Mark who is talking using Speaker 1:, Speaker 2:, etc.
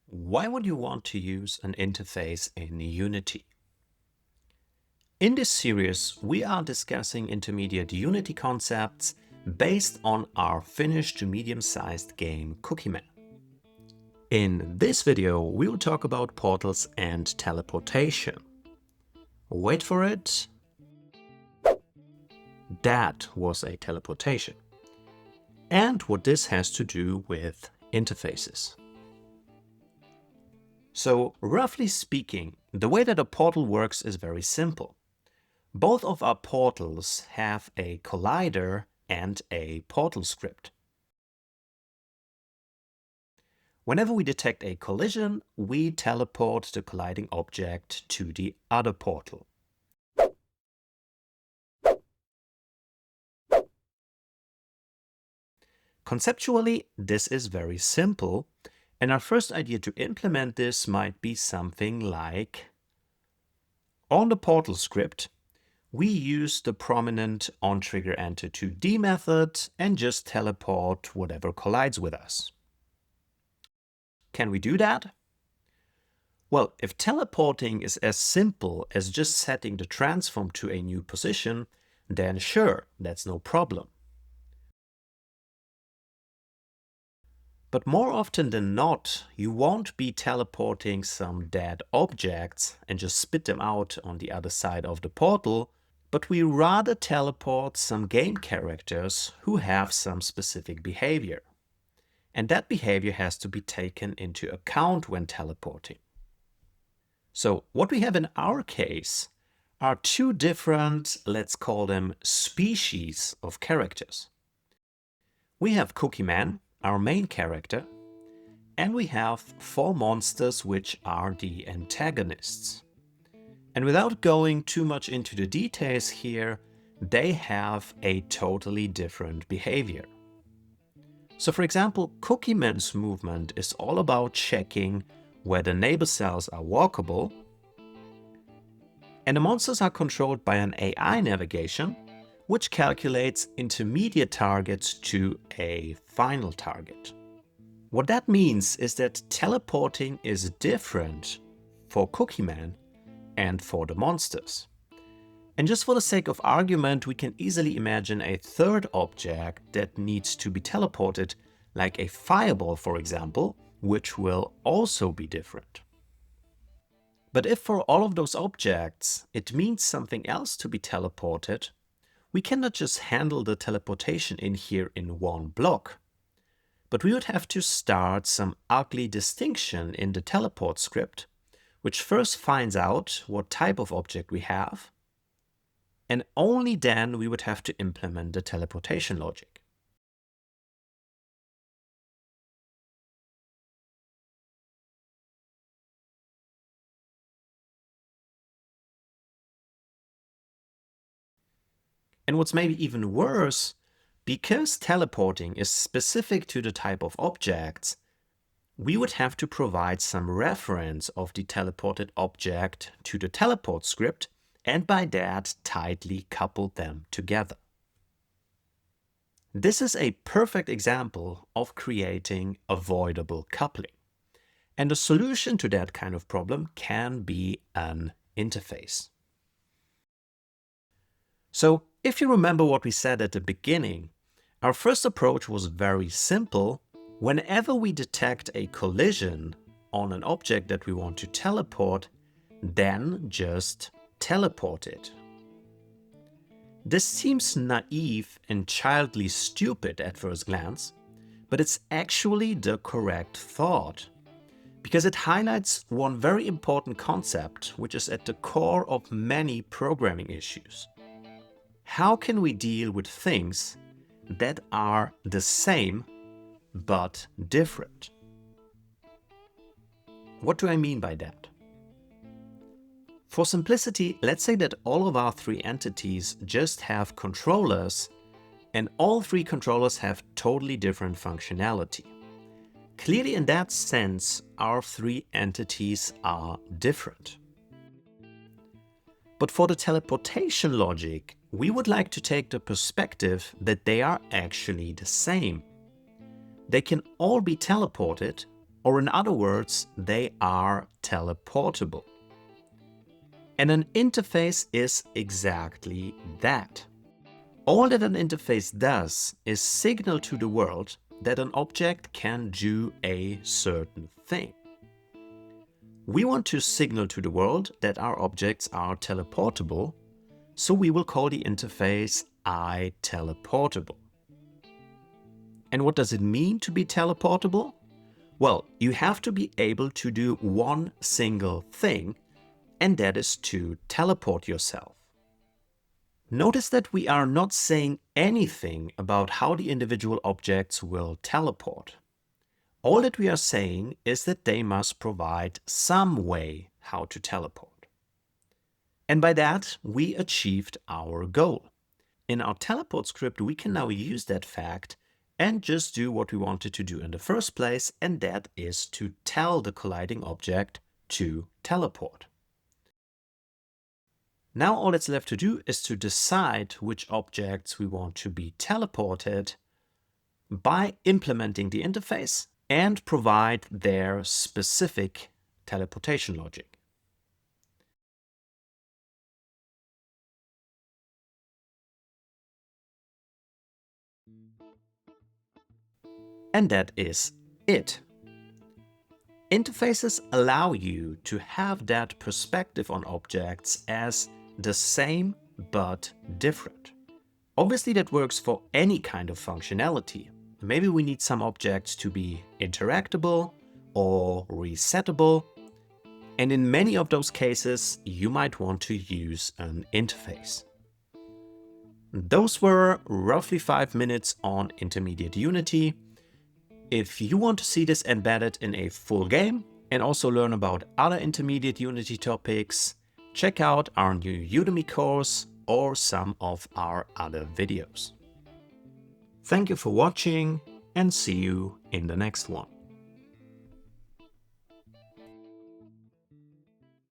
Speaker 1: Why would you want to use an interface in Unity? In this series, we are discussing intermediate Unity concepts based on our finished to medium-sized game Cookie Man. In this video, we will talk about portals and teleportation. Wait for it. That was a teleportation. And what this has to do with interfaces. So, roughly speaking, the way that a portal works is very simple. Both of our portals have a collider and a portal script. Whenever we detect a collision, we teleport the colliding object to the other portal. Conceptually, this is very simple, and our first idea to implement this might be something like, on the portal script, we use the prominent onTriggerEnter2D method and just teleport whatever collides with us. Can we do that? Well, if teleporting is as simple as just setting the transform to a new position, then sure, that's no problem. But more often than not, you won't be teleporting some dead objects and just spit them out on the other side of the portal, but we rather teleport some game characters who have some specific behavior. And that behavior has to be taken into account when teleporting. So what we have in our case are two different, let's call them species of characters. We have Cookie Man, our main character, and we have four monsters which are the antagonists. And without going too much into the details here, they have a totally different behavior. So for example, Cookie Man's movement is all about checking whether neighbor cells are walkable, and the monsters are controlled by an AI navigation, which calculates intermediate targets to a final target. What that means is that teleporting is different for Cookie Man and for the monsters. And just for the sake of argument, we can easily imagine a third object that needs to be teleported, like a fireball, for example, which will also be different. But if for all of those objects it means something else to be teleported, we cannot just handle the teleportation in here in one block. But we would have to start some ugly distinction in the teleport script, which first finds out what type of object we have, and only then we would have to implement the teleportation logic. And what's maybe even worse, because teleporting is specific to the type of objects, we would have to provide some reference of the teleported object to the teleport script, and by that tightly couple them together. This is a perfect example of creating avoidable coupling. And the solution to that kind of problem can be an interface. So if you remember what we said at the beginning, our first approach was very simple. Whenever we detect a collision on an object that we want to teleport, then just teleport it. This seems naive and childly stupid at first glance, but it's actually the correct thought, because it highlights one very important concept which is at the core of many programming issues. How can we deal with things that are the same but different? What do I mean by that? For simplicity, let's say that all of our three entities just have controllers, and all three controllers have totally different functionality. Clearly, in that sense, our three entities are different. But for the teleportation logic, we would like to take the perspective that they are actually the same. They can all be teleported, Or in other words, they are teleportable. And an interface is exactly that. All that an interface does is signal to the world that an object can do a certain thing. We want to signal to the world that our objects are teleportable, so we will call the interface iTeleportable. And what does it mean to be teleportable? Well, you have to be able to do one single thing, and that is to teleport yourself. Notice that we are not saying anything about how the individual objects will teleport. All that we are saying is that they must provide some way how to teleport. And by that, we achieved our goal. In our teleport script, we can now use that fact and just do what we wanted to do in the first place, and that is to tell the colliding object to teleport. Now all that's left to do is to decide which objects we want to be teleported by implementing the interface and provide their specific teleportation logic. And that is it. Interfaces allow you to have that perspective on objects as the same but different. Obviously that works for any kind of functionality. Maybe we need some objects to be interactable or resettable, and in many of those cases you might want to use an interface. Those were roughly 5 minutes on intermediate Unity. If you want to see this embedded in a full game and also learn about other intermediate Unity topics, check out our new Udemy course or some of our other videos. Thank you for watching and see you in the next one.